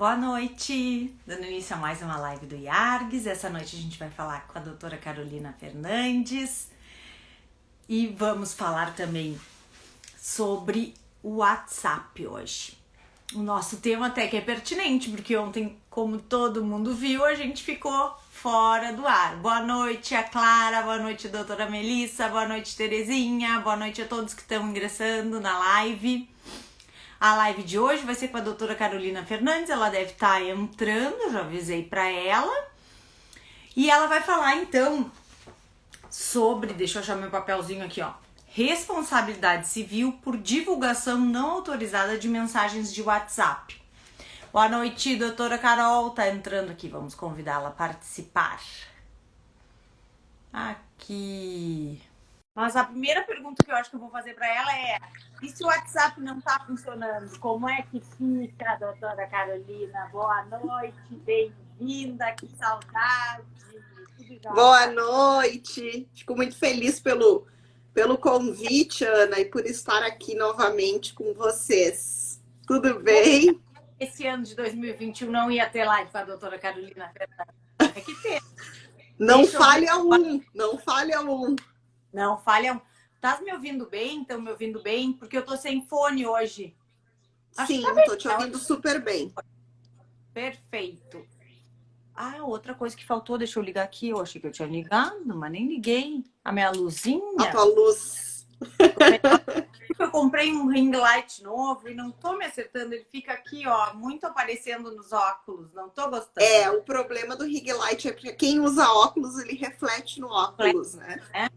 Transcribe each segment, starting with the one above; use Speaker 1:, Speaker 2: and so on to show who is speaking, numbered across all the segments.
Speaker 1: Boa noite! Dando início a mais uma live do IARGS. Essa noite a gente vai falar com a doutora Carolina Fernandes e vamos falar também sobre o WhatsApp hoje. O nosso tema até que é pertinente, porque ontem, como todo mundo viu, a gente ficou fora do ar. Boa noite, a Clara, boa noite, doutora Melissa, boa noite, Terezinha, boa noite a todos que estão ingressando na live. A live de hoje vai ser com a doutora Carolina Fernandes, ela deve estar entrando, já avisei para ela. E ela vai falar então sobre, deixa eu achar meu papelzinho aqui, ó. Responsabilidade civil por divulgação não autorizada de mensagens de WhatsApp. Boa noite, doutora Carol, tá entrando aqui, vamos convidá-la a participar. Aqui. Mas a primeira pergunta que eu acho que eu vou fazer para ela é: e se o WhatsApp não está funcionando, como é que fica, doutora Carolina? Boa noite, bem-vinda, que saudade.
Speaker 2: Boa noite, fico muito feliz pelo convite, Ana, e por estar aqui novamente com vocês. Tudo bem?
Speaker 1: Esse ano de 2021 não ia ter live com a doutora Carolina. É que ter.
Speaker 2: Não falha um, não falha um.
Speaker 1: Não falha. Tá me ouvindo bem? Estão me ouvindo bem? Porque eu tô sem fone hoje.
Speaker 2: Sim, tô te ouvindo super bem.
Speaker 1: Perfeito. Ah, outra coisa que faltou, deixa eu ligar aqui. Eu achei que eu tinha ligado, mas nem liguei. A minha luzinha.
Speaker 2: A tua luz.
Speaker 1: Eu comprei um ring light novo e não tô me acertando. Ele fica aqui, ó, muito aparecendo nos óculos. Não tô gostando.
Speaker 2: É, o problema do ring light é que quem usa óculos, ele reflete no óculos, né?
Speaker 1: É.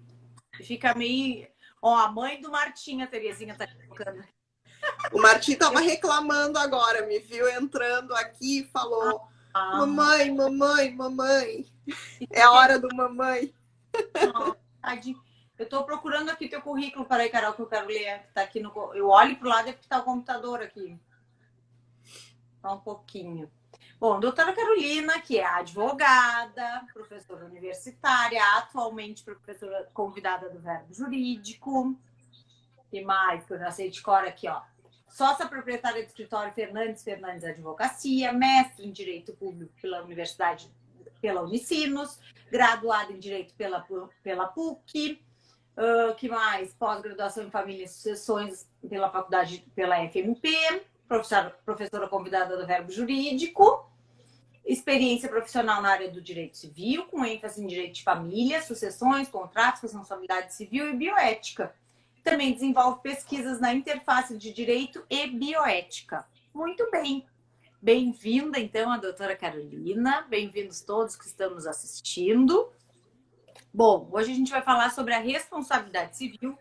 Speaker 1: Fica meio... Ó, a mãe do Martinho, a Terezinha, tá colocando.
Speaker 2: O Martim tava reclamando agora, me viu entrando aqui e falou: mamãe, mamãe, mamãe. É a hora do mamãe.
Speaker 1: Eu tô procurando aqui teu currículo. Peraí, Carol, que eu quero ler. Tá aqui no... Eu olho pro lado e tá o computador aqui. Só um pouquinho. Bom, doutora Carolina, que é advogada, professora universitária, atualmente professora convidada do Verbo Jurídico. E mais, que eu já sei de cor aqui, ó. Sócia proprietária do escritório Fernandes Advocacia, mestre em Direito Público pela Universidade, pela Unicinos, graduada em Direito pela PUC, que mais? Pós-graduação em Família e Sucessões pela Faculdade, pela FMP, professora convidada do Verbo Jurídico, experiência profissional na área do direito civil, com ênfase em direito de família, sucessões, contratos, responsabilidade civil e bioética. Também desenvolve pesquisas na interface de direito e bioética. Muito bem. Bem-vinda, então, a doutora Carolina. Bem-vindos todos que estão nos assistindo. Bom, hoje a gente vai falar sobre a responsabilidade civil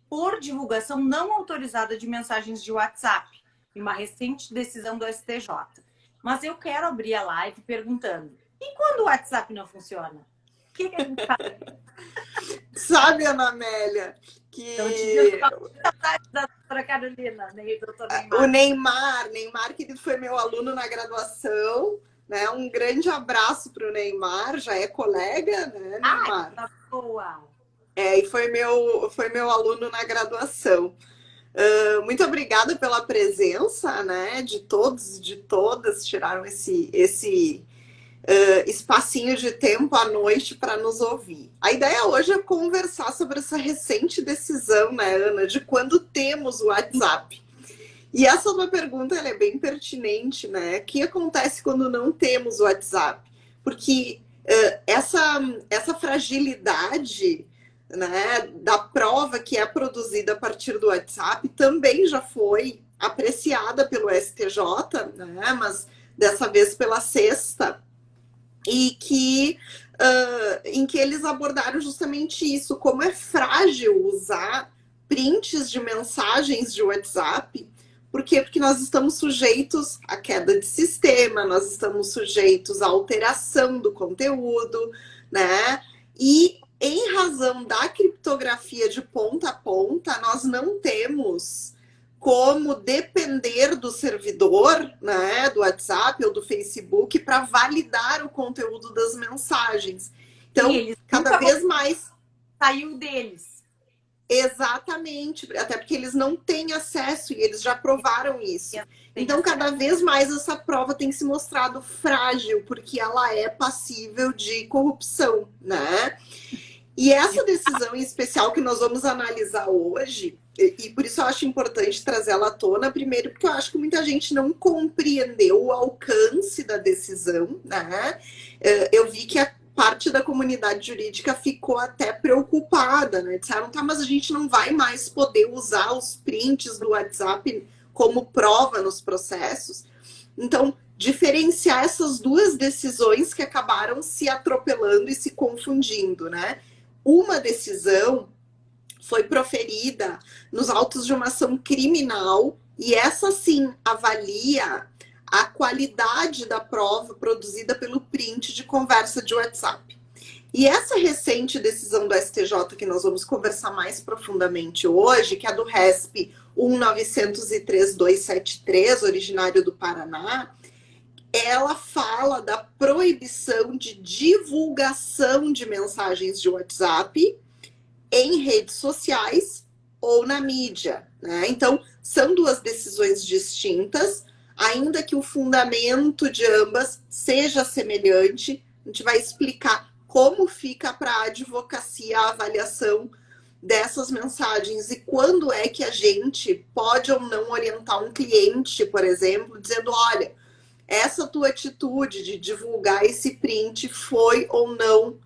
Speaker 1: por divulgação não autorizada de mensagens de WhatsApp, em uma recente decisão do STJ. Mas eu quero abrir a live perguntando: e quando o WhatsApp não funciona? O que a gente faz?
Speaker 2: Sabe, Ana Amélia, que
Speaker 1: da doutora Carolina, né?
Speaker 2: o Neymar, que foi meu aluno na graduação, né? Um grande abraço para o Neymar, já é colega, né, Neymar?
Speaker 1: Tá boa.
Speaker 2: E foi meu aluno na graduação. Muito obrigada pela presença, né? De todos e de todas, tiraram esse espacinho de tempo à noite para nos ouvir. A ideia hoje é conversar sobre essa recente decisão, né, Ana, de quando temos o WhatsApp. E essa tua pergunta ela é bem pertinente, né? O que acontece quando não temos o WhatsApp? Porque essa fragilidade, né, da prova que é produzida a partir do WhatsApp também já foi apreciada pelo STJ, né, mas dessa vez pela sexta, e em que eles abordaram justamente isso, como é frágil usar prints de mensagens de WhatsApp. Por quê? Porque nós estamos sujeitos à queda de sistema, nós estamos sujeitos à alteração do conteúdo, né? E em razão da criptografia de ponta a ponta, nós não temos como depender do servidor, né, do WhatsApp ou do Facebook para validar o conteúdo das mensagens. Então, cada vez mais
Speaker 1: saiu deles.
Speaker 2: Exatamente, até porque eles não têm acesso e eles já provaram isso. Então, cada vez mais essa prova tem se mostrado frágil, porque ela é passível de corrupção, né? E essa decisão em especial que nós vamos analisar hoje, e por isso eu acho importante trazer ela à tona, primeiro porque eu acho que muita gente não compreendeu o alcance da decisão, né? Eu vi que a parte da comunidade jurídica ficou até preocupada, né? Disseram, tá, mas a gente não vai mais poder usar os prints do WhatsApp como prova nos processos. Então, diferenciar essas duas decisões que acabaram se atropelando e se confundindo, né? Uma decisão foi proferida nos autos de uma ação criminal e essa sim avalia a qualidade da prova produzida pelo print de conversa de WhatsApp. E essa recente decisão do STJ, que nós vamos conversar mais profundamente hoje, que é do RESP 1903273, originário do Paraná, ela fala da proibição de divulgação de mensagens de WhatsApp em redes sociais ou na mídia, né? Então, são duas decisões distintas, ainda que o fundamento de ambas seja semelhante. A gente vai explicar como fica para a advocacia a avaliação dessas mensagens e quando é que a gente pode ou não orientar um cliente, por exemplo, dizendo, olha, essa tua atitude de divulgar esse print foi ou não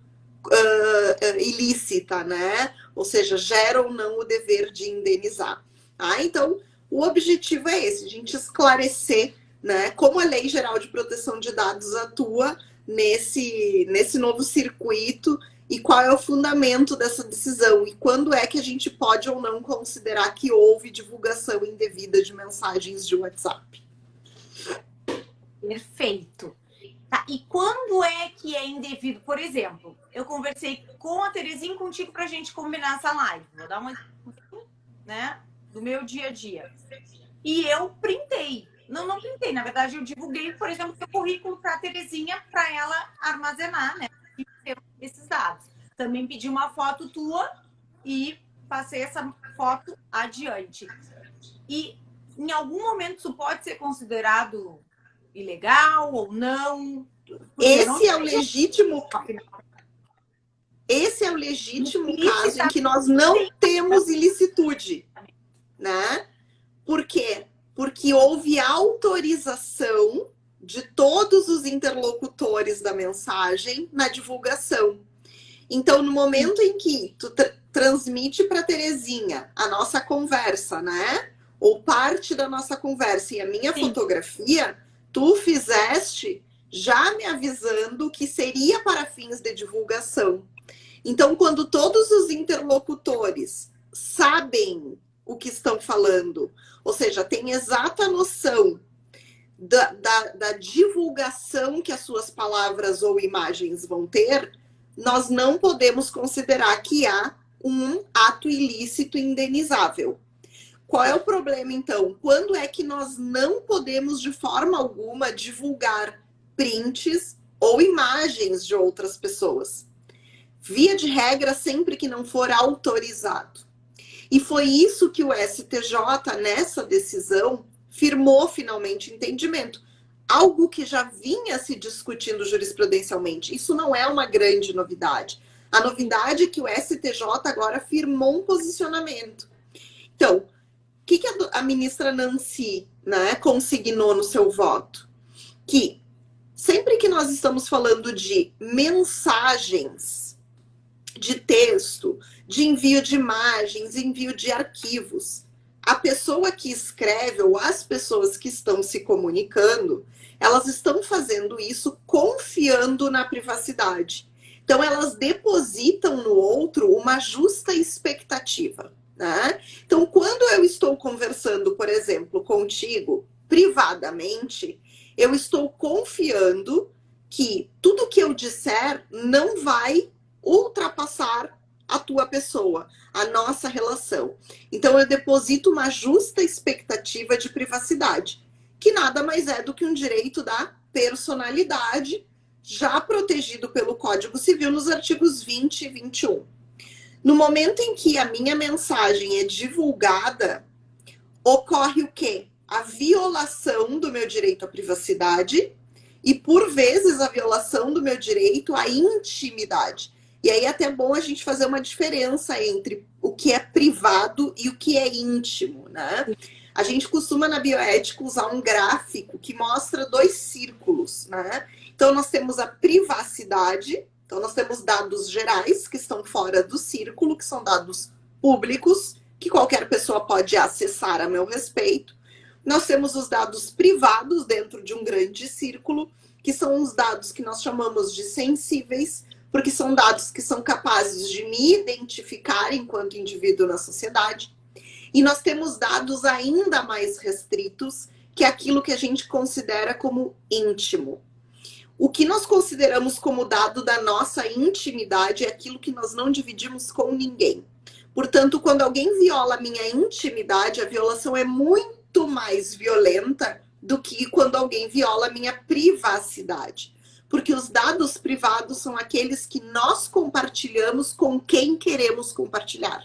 Speaker 2: ilícita, né? Ou seja, gera ou não o dever de indenizar. Então, o objetivo é esse, a gente esclarecer, né, como a Lei Geral de Proteção de Dados atua nesse novo circuito e qual é o fundamento dessa decisão e quando é que a gente pode ou não considerar que houve divulgação indevida de mensagens de WhatsApp.
Speaker 1: Perfeito. Tá, e quando é que é indevido? Por exemplo, eu conversei com a Terezinha contigo para a gente combinar essa live. Vou dar uma, né, do meu dia a dia. E eu printei. Não printei, na verdade eu divulguei, por exemplo, o currículo para a Terezinha para ela armazenar, né, esses dados. Também pedi uma foto tua e passei essa foto adiante. E em algum momento isso pode ser considerado ilegal ou não?
Speaker 2: Esse é o legítimo caso em que nós não temos ilicitude, né? Por quê? Porque houve autorização de todos os interlocutores da mensagem na divulgação. Então, no momento em que tu transmite para Terezinha a nossa conversa, né? Ou parte da nossa conversa e a minha fotografia, tu fizeste já me avisando que seria para fins de divulgação. Então, quando todos os interlocutores sabem o que estão falando, ou seja, têm exata noção da divulgação que as suas palavras ou imagens vão ter, nós não podemos considerar que há um ato ilícito indenizável. Qual é o problema, então? Quando é que nós não podemos, de forma alguma, divulgar prints ou imagens de outras pessoas? Via de regra, sempre que não for autorizado. E foi isso que o STJ, nessa decisão, firmou finalmente entendimento. Algo que já vinha se discutindo jurisprudencialmente. Isso não é uma grande novidade. A novidade é que o STJ agora firmou um posicionamento. Então, o que a ministra Nancy, né, consignou no seu voto? Que sempre que nós estamos falando de mensagens de texto, de envio de imagens, envio de arquivos, a pessoa que escreve ou as pessoas que estão se comunicando, elas estão fazendo isso confiando na privacidade. Então, elas depositam no outro uma justa expectativa, né? Então, quando eu estou conversando, por exemplo, contigo privadamente, eu estou confiando que tudo que eu disser não vai ultrapassar a tua pessoa, a nossa relação. Então, eu deposito uma justa expectativa de privacidade, que nada mais é do que um direito da personalidade, já protegido pelo Código Civil nos artigos 20 e 21. No momento em que a minha mensagem é divulgada, ocorre o quê? A violação do meu direito à privacidade e, por vezes, a violação do meu direito à intimidade. E aí é até bom a gente fazer uma diferença entre o que é privado e o que é íntimo, né? A gente costuma, na bioética, usar um gráfico que mostra 2 círculos, né? Então, nós temos a privacidade, então nós temos dados gerais que estão fora do círculo, que são dados públicos, que qualquer pessoa pode acessar a meu respeito. Nós temos os dados privados dentro de um grande círculo, que são os dados que nós chamamos de sensíveis, porque são dados que são capazes de me identificar enquanto indivíduo na sociedade. E nós temos dados ainda mais restritos, que é aquilo que a gente considera como íntimo. O que nós consideramos como dado da nossa intimidade é aquilo que nós não dividimos com ninguém. Portanto, quando alguém viola a minha intimidade, a violação é muito mais violenta do que quando alguém viola a minha privacidade. Porque os dados privados são aqueles que nós compartilhamos com quem queremos compartilhar.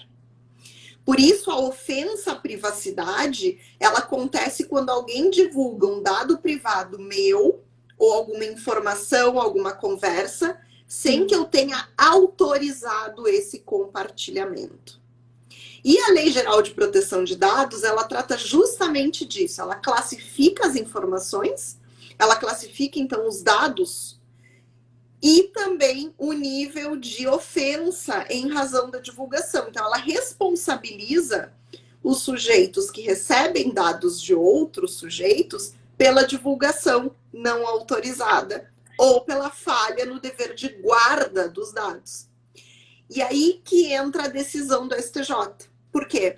Speaker 2: Por isso, a ofensa à privacidade, ela acontece quando alguém divulga um dado privado meu, ou alguma informação, alguma conversa, sem que eu tenha autorizado esse compartilhamento. E a Lei Geral de Proteção de Dados, ela trata justamente disso. Ela classifica as informações, ela classifica, então, os dados e também o nível de ofensa em razão da divulgação. Então, ela responsabiliza os sujeitos que recebem dados de outros sujeitos pela divulgação não autorizada ou pela falha no dever de guarda dos dados. E aí que entra a decisão do STJ. Por quê?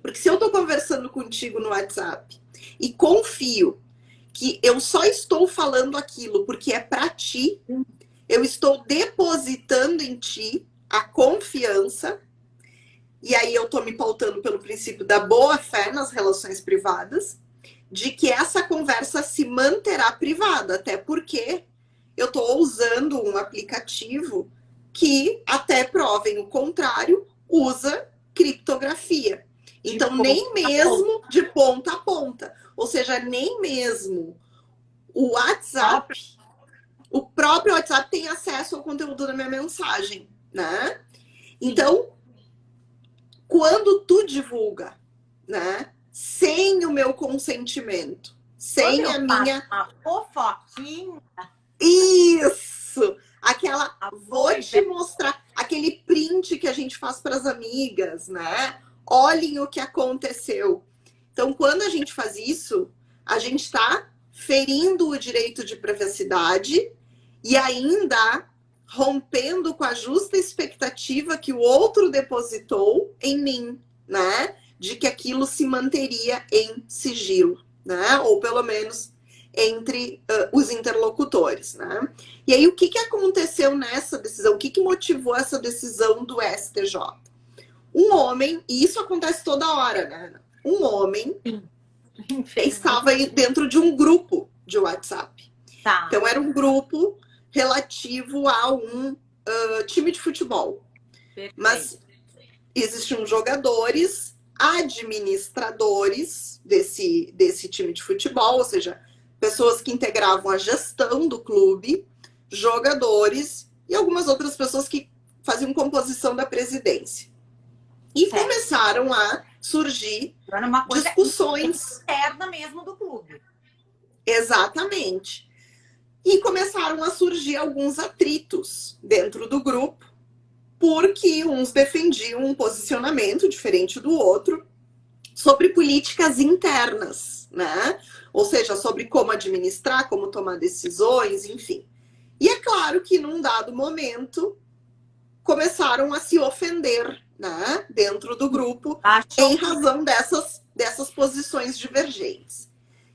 Speaker 2: Porque se eu estou conversando contigo no WhatsApp e confio que eu só estou falando aquilo porque é para ti, eu estou depositando em ti a confiança, e aí eu estou me pautando pelo princípio da boa-fé nas relações privadas, de que essa conversa se manterá privada, até porque eu estou usando um aplicativo que, até provem o contrário, usa criptografia. Então, nem mesmo de ponta a ponta. Ou seja, nem mesmo o WhatsApp, o próprio WhatsApp tem acesso ao conteúdo da minha mensagem, né? Então, quando tu divulga, né, sem o meu consentimento, sem a minha...
Speaker 1: Uma fofoquinha.
Speaker 2: Isso! Aquela... Vou te mostrar aquele print que a gente faz para as amigas, né? Olhem o que aconteceu. Então, quando a gente faz isso, a gente está ferindo o direito de privacidade e ainda rompendo com a justa expectativa que o outro depositou em mim, né? De que aquilo se manteria em sigilo, né? Ou pelo menos entre os interlocutores, né? E aí, o que aconteceu nessa decisão? O que motivou essa decisão do STJ? Um homem, e isso acontece toda hora, né? Um homem estava dentro de um grupo de WhatsApp.
Speaker 1: Tá.
Speaker 2: Então, era um grupo relativo a um time de futebol.
Speaker 1: Perfeito.
Speaker 2: Mas existiam jogadores, administradores desse time de futebol, ou seja, pessoas que integravam a gestão do clube, jogadores e algumas outras pessoas que faziam composição da presidência. E começaram a surgir
Speaker 1: uma coisa
Speaker 2: discussões
Speaker 1: interna mesmo do clube.
Speaker 2: Exatamente. E começaram a surgir alguns atritos dentro do grupo, porque uns defendiam um posicionamento diferente do outro sobre políticas internas, né? Ou seja, sobre como administrar, como tomar decisões, enfim. E é claro que num dado momento começaram a se ofender, né, dentro do grupo, em razão dessas posições divergentes.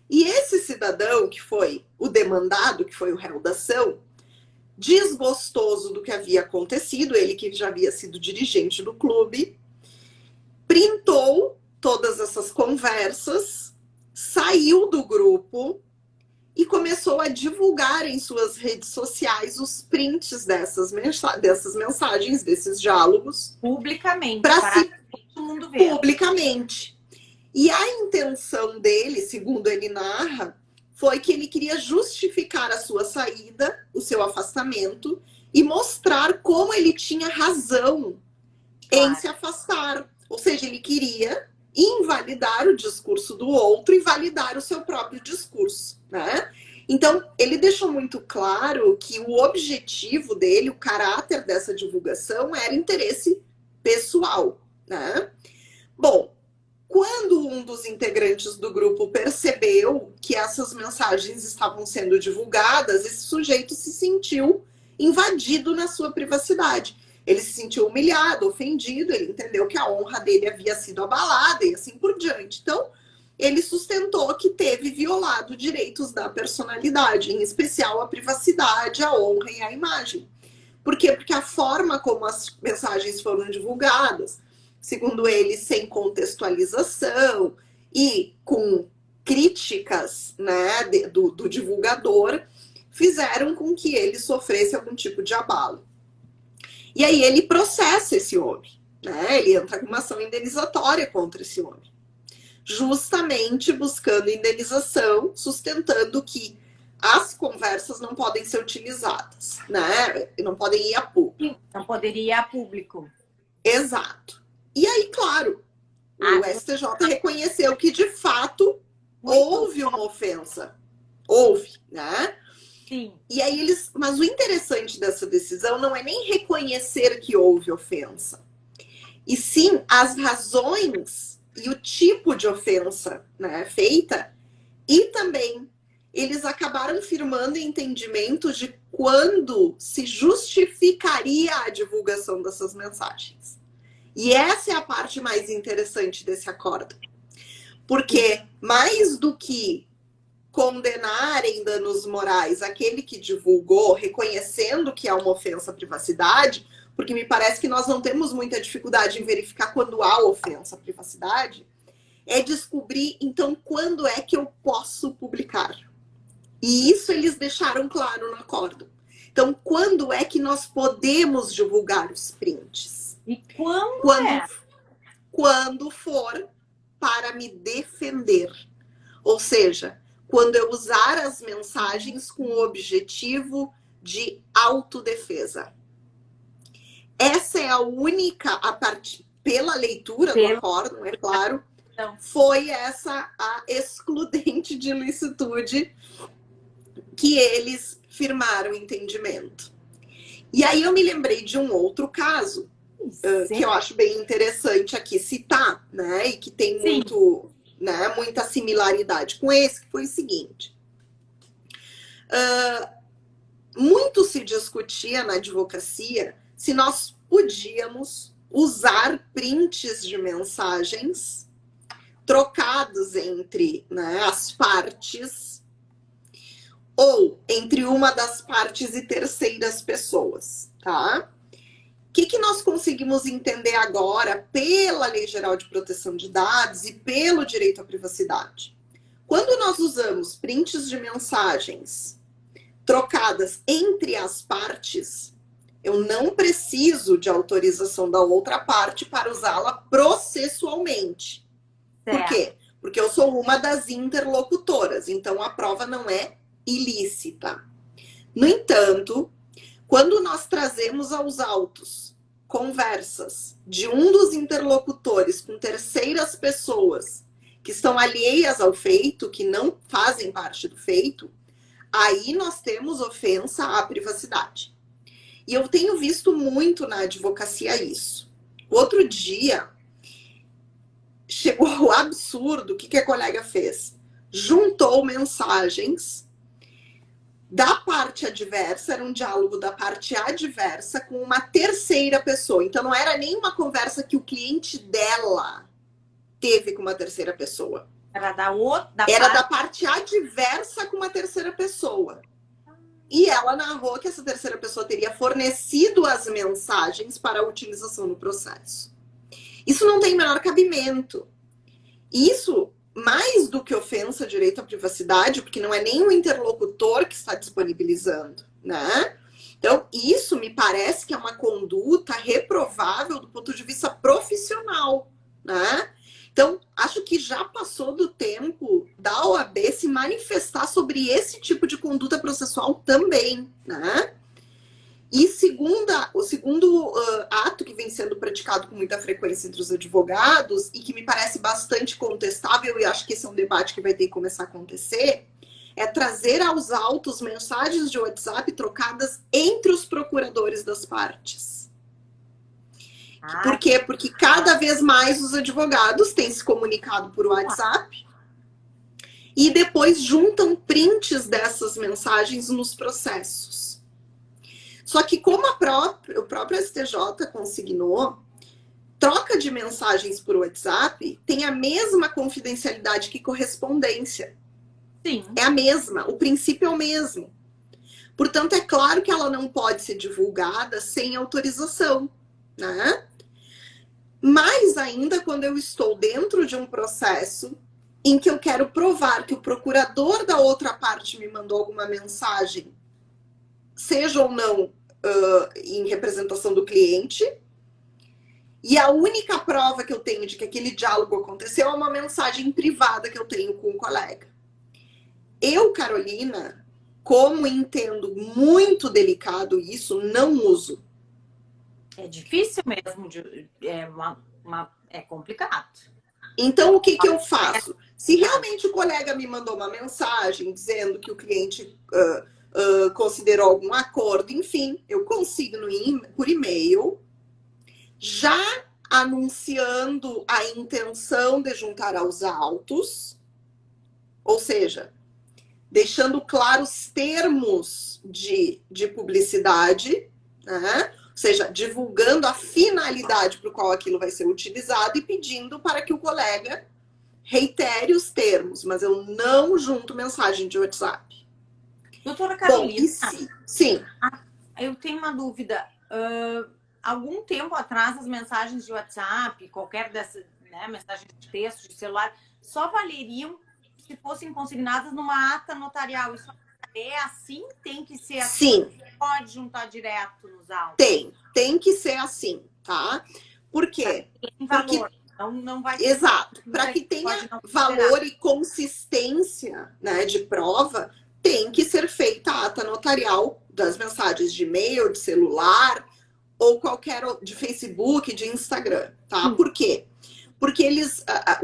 Speaker 2: E esse cidadão, que foi o demandado, que foi o réu da ação, desgostoso do que havia acontecido, ele que já havia sido dirigente do clube, printou todas essas conversas, saiu do grupo e começou a divulgar em suas redes sociais os prints dessas mensagens, desses diálogos.
Speaker 1: Publicamente,
Speaker 2: para
Speaker 1: para todo mundo ver.
Speaker 2: Publicamente. E a intenção dele, segundo ele narra, foi que ele queria justificar a sua saída, o seu afastamento, e mostrar como ele tinha razão em se afastar. Ou seja, ele queria invalidar o discurso do outro e validar o seu próprio discurso, né? Então, ele deixou muito claro que o objetivo dele, o caráter dessa divulgação era interesse pessoal, né? Bom, quando um dos integrantes do grupo percebeu que essas mensagens estavam sendo divulgadas, esse sujeito se sentiu invadido na sua privacidade. Ele se sentiu humilhado, ofendido, ele entendeu que a honra dele havia sido abalada e assim por diante. Então, ele sustentou que teve violado direitos da personalidade, em especial a privacidade, a honra e a imagem. Por quê? Porque a forma como as mensagens foram divulgadas, segundo ele, sem contextualização e com críticas, né, do divulgador, fizeram com que ele sofresse algum tipo de abalo. E aí ele processa esse homem, né? Ele entra com uma ação indenizatória contra esse homem, justamente buscando indenização, sustentando que as conversas não podem ser utilizadas, né? Não podem ir a público.
Speaker 1: Não poderia ir a público.
Speaker 2: Exato. E aí, claro, o STJ reconheceu que, de fato, houve uma ofensa. Houve, né?
Speaker 1: Sim.
Speaker 2: E aí mas o interessante dessa decisão não é nem reconhecer que houve ofensa, e sim as razões e o tipo de ofensa, né, feita, e também eles acabaram firmando entendimento de quando se justificaria a divulgação dessas mensagens. E essa é a parte mais interessante desse acordo. Porque mais do que condenar em danos morais aquele que divulgou, reconhecendo que é uma ofensa à privacidade, porque me parece que nós não temos muita dificuldade em verificar quando há ofensa à privacidade, é descobrir, então, quando é que eu posso publicar. E isso eles deixaram claro no acordo. Então, quando é que nós podemos divulgar os prints?
Speaker 1: E quando
Speaker 2: Quando for para me defender. Ou seja, quando eu usar as mensagens com o objetivo de autodefesa. Essa é a única, pela leitura do acordo, é claro, foi essa a excludente de ilicitude que eles firmaram entendimento. E aí eu me lembrei de um outro caso, que eu acho bem interessante aqui citar, né? E que tem muita similaridade com esse, que foi o seguinte. Muito se discutia na advocacia se nós podíamos usar prints de mensagens trocados entre, né, as partes ou entre uma das partes e terceiras pessoas, tá? O que nós conseguimos entender agora pela Lei Geral de Proteção de Dados e pelo direito à privacidade? Quando nós usamos prints de mensagens trocadas entre as partes, eu não preciso de autorização da outra parte para usá-la processualmente. Por quê? Porque eu sou uma das interlocutoras, então a prova não é ilícita. No entanto, quando nós trazemos aos autos conversas de um dos interlocutores com terceiras pessoas que estão alheias ao feito, que não fazem parte do feito, aí nós temos ofensa à privacidade. E eu tenho visto muito na advocacia isso. Outro dia, chegou ao absurdo, o que a colega fez? Juntou mensagens da parte adversa, era um diálogo da parte adversa com uma terceira pessoa. Então, não era nem uma conversa que o cliente dela teve com uma terceira pessoa.
Speaker 1: Era
Speaker 2: da parte adversa com uma terceira pessoa. E ela narrou que essa terceira pessoa teria fornecido as mensagens para a utilização no processo. Isso não tem o menor cabimento. Isso mais do que ofensa ao direito à privacidade, porque não é nem o interlocutor que está disponibilizando, né? Então, isso me parece que é uma conduta reprovável do ponto de vista profissional, né? Então, acho que já passou do tempo da OAB se manifestar sobre esse tipo de conduta processual também, né? E o segundo ato que vem sendo praticado com muita frequência entre os advogados e que me parece bastante contestável, e acho que esse é um debate que vai ter que começar a acontecer, é trazer aos autos mensagens de WhatsApp trocadas entre os procuradores das partes. Por quê? Porque cada vez mais os advogados têm se comunicado por WhatsApp e depois juntam prints dessas mensagens nos processos. Só que como o próprio STJ consignou, troca de mensagens por WhatsApp tem a mesma confidencialidade que correspondência.
Speaker 1: Sim.
Speaker 2: É a mesma, o princípio é o mesmo. Portanto, é claro que ela não pode ser divulgada sem autorização, né? Mais ainda quando eu estou dentro de um processo em que eu quero provar que o procurador da outra parte me mandou alguma mensagem, seja ou não em representação do cliente, e a única prova que eu tenho de que aquele diálogo aconteceu é uma mensagem privada que eu tenho com um colega. Eu, Carolina, como entendo muito delicado isso, não uso.
Speaker 1: É difícil mesmo, é complicado.
Speaker 2: Então, o que eu faço? Se realmente o colega me mandou uma mensagem dizendo que o cliente considerou algum acordo, enfim, eu consigno por e-mail, já anunciando a intenção de juntar aos autos, ou seja, deixando claro os termos de publicidade, né? Ou seja, divulgando a finalidade para o qual aquilo vai ser utilizado e pedindo para que o colega reitere os termos, mas eu não junto mensagem de WhatsApp.
Speaker 1: Doutora Carolina,
Speaker 2: sim.
Speaker 1: Eu tenho uma dúvida. Algum tempo atrás, as mensagens de WhatsApp, qualquer dessas, né, mensagens de texto, de celular, só valeriam se fossem consignadas numa ata notarial. Isso é assim? Tem que ser assim?
Speaker 2: Sim.
Speaker 1: Pode juntar direto nos autos?
Speaker 2: Tem que ser assim, tá? Por quê?
Speaker 1: Tem valor. Não vai ter.
Speaker 2: Exato. Para que tenha valor e consistência, né, de prova, tem que ser feita a ata notarial das mensagens de e-mail, de celular, ou qualquer de Facebook, de Instagram, tá? Por quê? Porque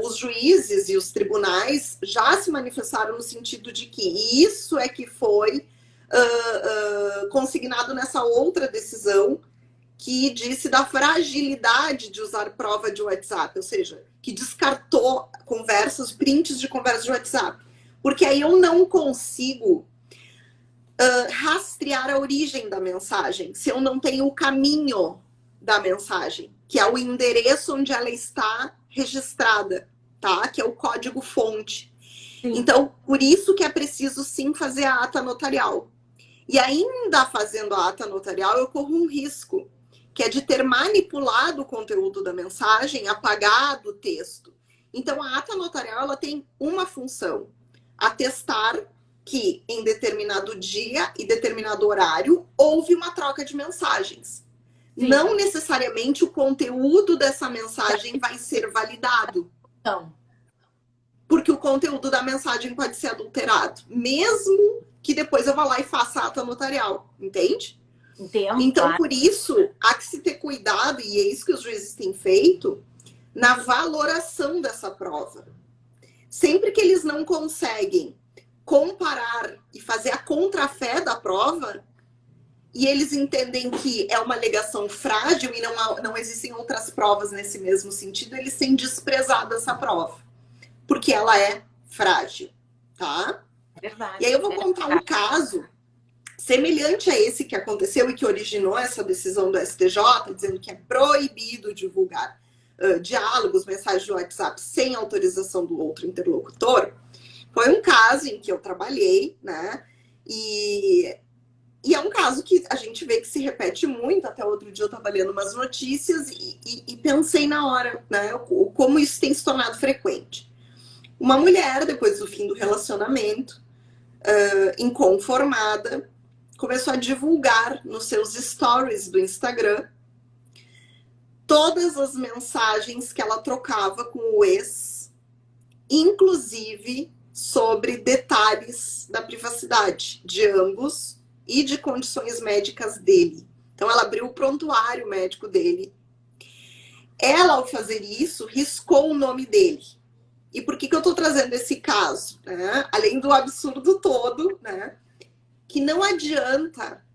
Speaker 2: os juízes e os tribunais já se manifestaram no sentido de que isso é que foi consignado nessa outra decisão que disse da fragilidade de usar prova de WhatsApp, ou seja, que descartou prints de conversas de WhatsApp. Porque aí eu não consigo rastrear a origem da mensagem, se eu não tenho o caminho da mensagem, que é o endereço onde ela está registrada, tá? Que é o código-fonte. Então, por isso que é preciso sim fazer a ata notarial. E ainda fazendo a ata notarial, eu corro um risco, que é de ter manipulado o conteúdo da mensagem, apagado o texto. Então, a ata notarial ela tem uma função: atestar que em determinado dia e determinado horário houve uma troca de mensagens. Sim. Não necessariamente o conteúdo dessa mensagem vai ser validado.
Speaker 1: Não.
Speaker 2: Porque o conteúdo da mensagem pode ser adulterado, mesmo que depois eu vá lá e faça a ata notarial, entende?
Speaker 1: Entendo.
Speaker 2: Então, por isso, há que se ter cuidado, e é isso que os juízes têm feito, na valoração dessa prova. Sempre que eles não conseguem comparar e fazer a contrafé da prova, e eles entendem que é uma alegação frágil e não existem outras provas nesse mesmo sentido, eles têm desprezado essa prova, porque ela é frágil, tá?
Speaker 1: Verdade.
Speaker 2: E aí eu vou contar um caso semelhante a esse que aconteceu e que originou essa decisão do STJ, dizendo que é proibido divulgar diálogos, mensagens de WhatsApp sem autorização do outro interlocutor. Foi um caso em que eu trabalhei, né? E é um caso que a gente vê que se repete muito. Até outro dia eu estava lendo umas notícias e pensei na hora, né? Como isso tem se tornado frequente. Uma mulher, depois do fim do relacionamento, inconformada, começou a divulgar nos seus stories do Instagram todas as mensagens que ela trocava com o ex, inclusive sobre detalhes da privacidade de ambos e de condições médicas dele. Então ela abriu o prontuário médico dele. Ela, ao fazer isso, riscou o nome dele. E por que eu estou trazendo esse caso? Né? Além do absurdo todo, né? Que não adianta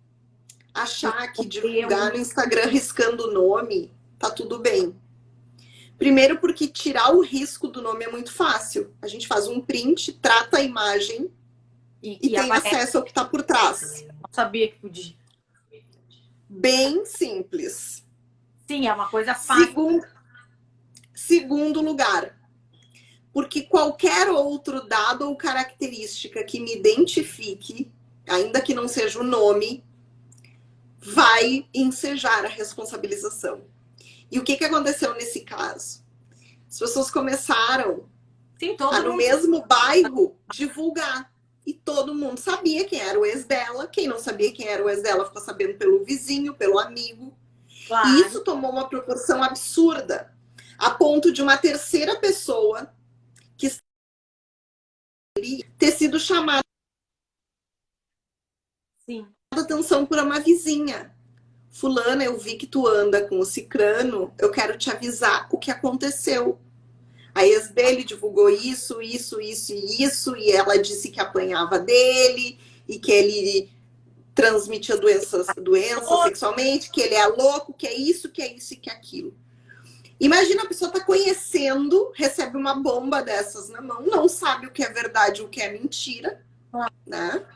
Speaker 2: achar que divulgar no Instagram riscando o nome tá tudo bem. Primeiro porque tirar o risco do nome é muito fácil. A gente faz um print, trata a imagem e tem acesso ao que está por trás.
Speaker 1: Não sabia que podia.
Speaker 2: Bem simples.
Speaker 1: Sim, é uma coisa fácil.
Speaker 2: Segundo lugar, porque qualquer outro dado ou característica que me identifique, ainda que não seja o nome, vai ensejar a responsabilização. E o que aconteceu nesse caso? As pessoas começaram no mesmo bairro divulgar. E todo mundo sabia quem era o ex dela. Quem não sabia quem era o ex dela ficou sabendo pelo vizinho, pelo amigo. Claro. E isso tomou uma proporção absurda, a ponto de uma terceira pessoa que ter sido chamada atenção por uma vizinha. Fulana, eu vi que tu anda com o cicrano, eu quero te avisar o que aconteceu. A ex dele divulgou isso, e ela disse que apanhava dele, e que ele transmitia doenças sexualmente, que ele é louco, que é isso e que é aquilo. Imagina a pessoa tá conhecendo, recebe uma bomba dessas na mão, não sabe o que é verdade e o que é mentira, né?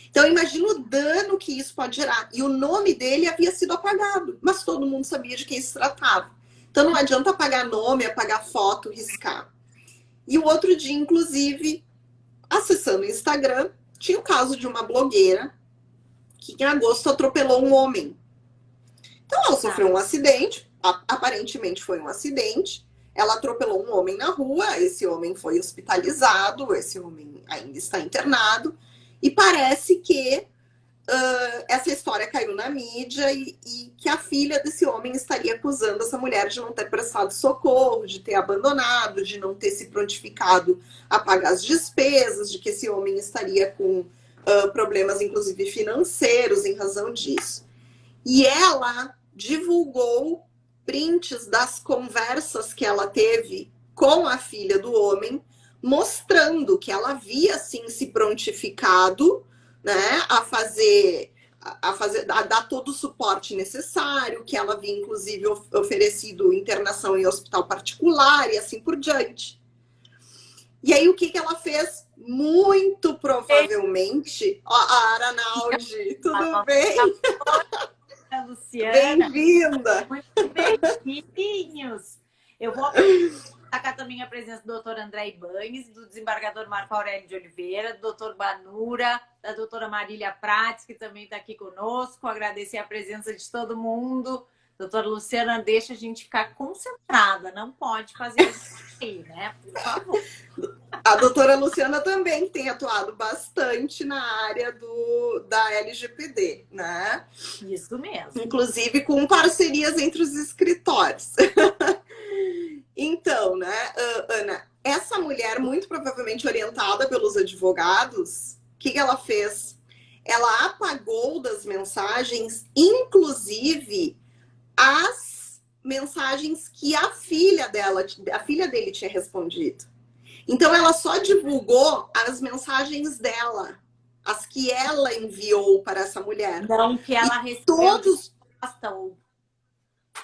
Speaker 2: Então, imagina o dano que isso pode gerar. E o nome dele havia sido apagado, mas todo mundo sabia de quem se tratava. Então, não adianta apagar nome, apagar foto, riscar. E o outro dia, inclusive, acessando o Instagram, tinha o caso de uma blogueira que em agosto atropelou um homem. Então, ela sofreu um acidente, aparentemente foi um acidente. Ela atropelou um homem na rua, esse homem foi hospitalizado, esse homem ainda está internado. E parece que essa história caiu na mídia e que a filha desse homem estaria acusando essa mulher de não ter prestado socorro, de ter abandonado, de não ter se prontificado a pagar as despesas, de que esse homem estaria com problemas, inclusive financeiros, em razão disso. E ela divulgou prints das conversas que ela teve com a filha do homem, mostrando que ela havia, sim, se prontificado, né, a dar todo o suporte necessário, que ela havia, inclusive, oferecido internação em hospital particular e assim por diante. E aí, o que ela fez? Muito provavelmente... Ó, a Aranaldi, tudo bem?
Speaker 1: Luciana.
Speaker 2: Bem-vinda!
Speaker 1: Muito bem-vindos! Eu vou destacar também a presença do doutor André Ibanes, do desembargador Marco Aurélio de Oliveira, do doutor Banura, da doutora Marília Prates, que também está aqui conosco. Agradecer a presença de todo mundo. Doutora Luciana, deixa a gente ficar concentrada, não pode fazer isso aí, né? Por favor.
Speaker 2: A doutora Luciana também tem atuado bastante na área da LGPD, né?
Speaker 1: Isso mesmo.
Speaker 2: Inclusive com parcerias entre os escritórios. Então, né, Ana, essa mulher, muito provavelmente orientada pelos advogados, o que ela fez? Ela apagou das mensagens, inclusive, as mensagens que a filha dele tinha respondido. Então, ela só divulgou as mensagens dela, as que ela enviou para essa mulher.
Speaker 1: Não que ela recebeu.
Speaker 2: Todos...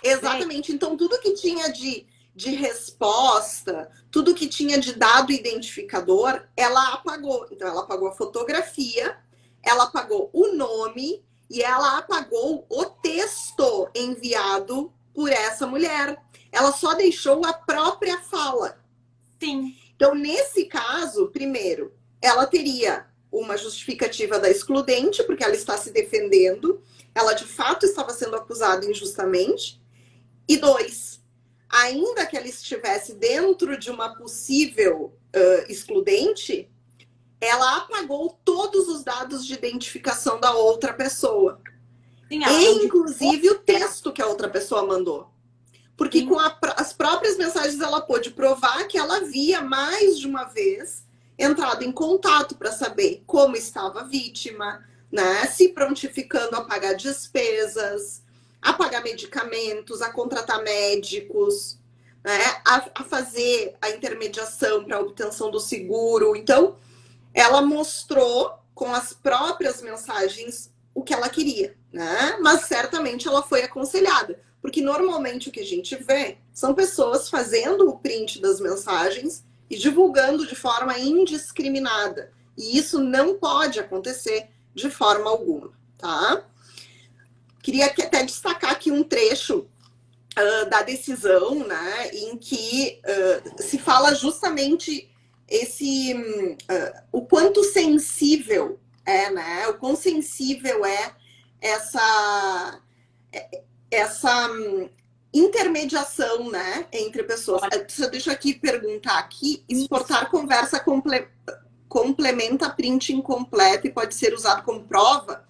Speaker 2: Exatamente. Então, tudo que tinha de resposta, tudo que tinha de dado identificador, ela apagou. Então, ela apagou a fotografia, ela apagou o nome e ela apagou o texto enviado por essa mulher. Ela só deixou a própria fala.
Speaker 1: Sim.
Speaker 2: Então, nesse caso, primeiro, ela teria uma justificativa da excludente, porque ela está se defendendo, ela de fato estava sendo acusada injustamente. E dois, ainda que ela estivesse dentro de uma possível excludente, ela apagou todos os dados de identificação da outra pessoa.
Speaker 1: Sim,
Speaker 2: E, inclusive, o texto que a outra pessoa mandou. Porque com as próprias mensagens ela pôde provar que ela havia mais de uma vez entrado em contato para saber como estava a vítima, né? Se prontificando a pagar despesas, a pagar medicamentos, a contratar médicos, né? A fazer a intermediação para a obtenção do seguro. Então, ela mostrou com as próprias mensagens o que ela queria, né? Mas certamente ela foi aconselhada. Porque normalmente o que a gente vê são pessoas fazendo o print das mensagens e divulgando de forma indiscriminada. E isso não pode acontecer de forma alguma, tá? Queria até destacar aqui um trecho da decisão, né, em que se fala justamente o quanto sensível é, né? O quão sensível é essa intermediação, né, entre pessoas. Deixa eu aqui perguntar aqui. Exportar conversa complementa print incompleto e pode ser usado como prova?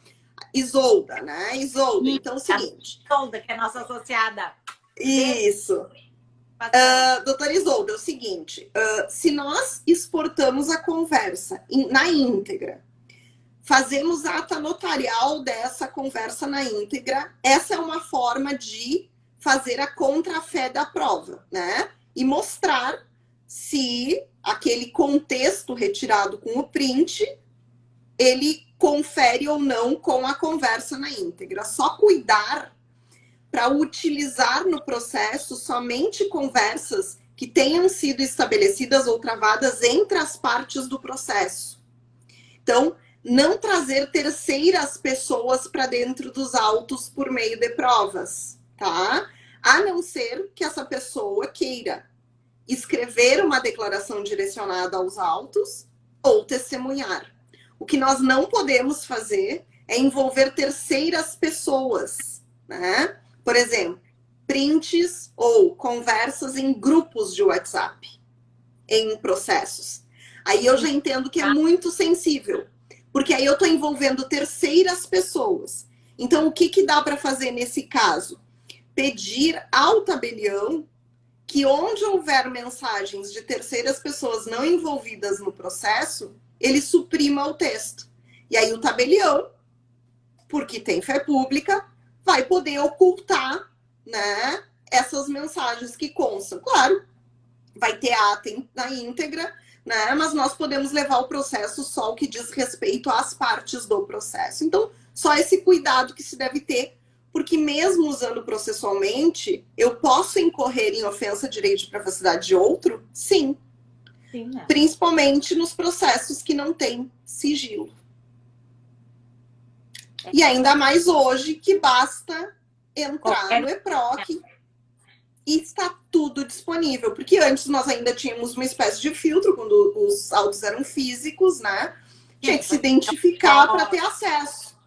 Speaker 2: Isolda, né? Isolda. Então é o seguinte.
Speaker 1: Isolda, que é nossa associada.
Speaker 2: Isso. Doutora Isolda, é o seguinte. Se nós exportamos a conversa na íntegra, fazemos a ata notarial dessa conversa na íntegra, essa é uma forma de fazer a contrafé da prova, né? E mostrar se aquele contexto retirado com o print, ele confere ou não com a conversa na íntegra. Só cuidar para utilizar no processo somente conversas que tenham sido estabelecidas ou travadas entre as partes do processo. Então, não trazer terceiras pessoas para dentro dos autos por meio de provas, tá? A não ser que essa pessoa queira escrever uma declaração direcionada aos autos ou testemunhar. O que nós não podemos fazer é envolver terceiras pessoas, né? Por exemplo, prints ou conversas em grupos de WhatsApp, em processos. Aí eu já entendo que é muito sensível. Porque aí eu estou envolvendo terceiras pessoas. Então, o que dá para fazer nesse caso? Pedir ao tabelião que onde houver mensagens de terceiras pessoas não envolvidas no processo, ele suprima o texto. E aí o tabelião, porque tem fé pública, vai poder ocultar, né, essas mensagens que constam. Claro, vai ter a ata na íntegra, né? Mas nós podemos levar o processo só o que diz respeito às partes do processo. Então, só esse cuidado que se deve ter, porque mesmo usando processualmente, eu posso incorrer em ofensa a direito de privacidade de outro? Sim.
Speaker 1: Sim, né?
Speaker 2: Principalmente nos processos que não têm sigilo. E ainda mais hoje, que basta entrar no EPROC e está tudo disponível. Porque antes nós ainda tínhamos uma espécie de filtro, quando os autos eram físicos, né? Tinha que se identificar para ter acesso.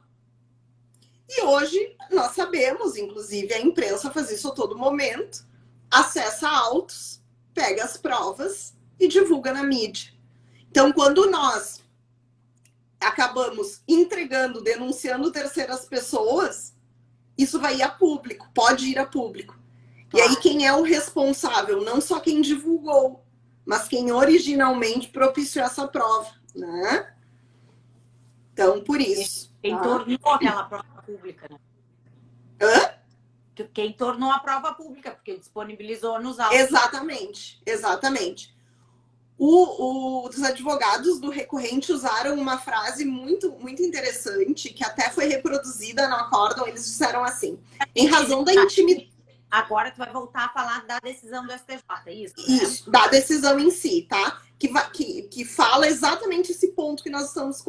Speaker 2: E hoje nós sabemos, inclusive a imprensa faz isso a todo momento, acessa autos, pega as provas e divulga na mídia. Então, quando nós acabamos entregando, denunciando terceiras pessoas, isso vai ir a público, pode ir a público. E aí quem é o responsável? Não só quem divulgou, mas quem originalmente propiciou essa prova, né? Então, por isso.
Speaker 1: Quem tornou aquela prova pública, né? Quem tornou a prova pública, porque disponibilizou nos autos.
Speaker 2: Exatamente, exatamente. Os advogados do recorrente usaram uma frase muito, muito interessante, que até foi reproduzida no acórdão. Eles disseram assim, em razão da intimidade...
Speaker 1: Agora tu vai voltar a falar da decisão do STJ, é isso? Né?
Speaker 2: Isso, da decisão em si, tá? Que fala exatamente esse ponto que nós estamos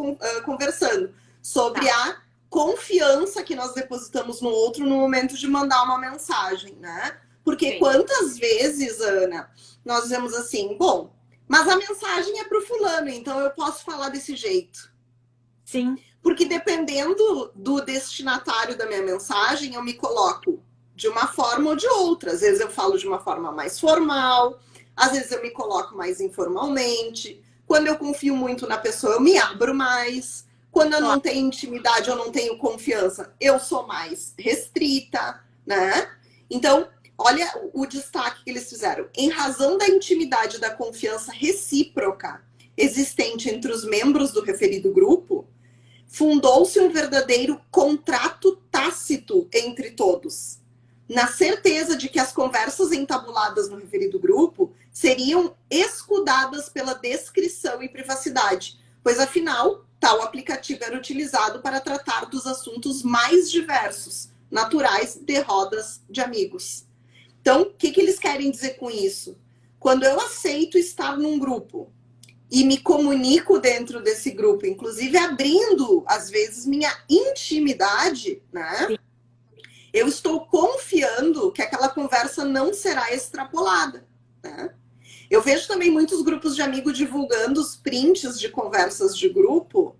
Speaker 2: conversando. Sobre a confiança que nós depositamos no outro no momento de mandar uma mensagem, né? Porque quantas vezes, Ana, nós dizemos assim, bom, mas a mensagem é pro fulano, então eu posso falar desse jeito.
Speaker 1: Sim.
Speaker 2: Porque dependendo do destinatário da minha mensagem, eu me coloco de uma forma ou de outra. Às vezes eu falo de uma forma mais formal, Às vezes eu me coloco mais informalmente. Quando eu confio muito na pessoa, eu me abro mais. Quando eu não tenho intimidade, eu não tenho confiança, eu sou mais restrita, né? Então, olha o destaque que eles fizeram. Em razão da intimidade e da confiança recíproca existente entre os membros do referido grupo, fundou-se um verdadeiro contrato tácito entre todos, na certeza de que as conversas entabuladas no referido grupo seriam escudadas pela descrição e privacidade, pois afinal, tal aplicativo era utilizado para tratar dos assuntos mais diversos, naturais de rodas de amigos. Então, o que eles querem dizer com isso? Quando eu aceito estar num grupo e me comunico dentro desse grupo, inclusive abrindo, às vezes, minha intimidade, né?
Speaker 1: Sim.
Speaker 2: Eu estou confiando que aquela conversa não será extrapolada, né? Eu vejo também muitos grupos de amigos divulgando os prints de conversas de grupo,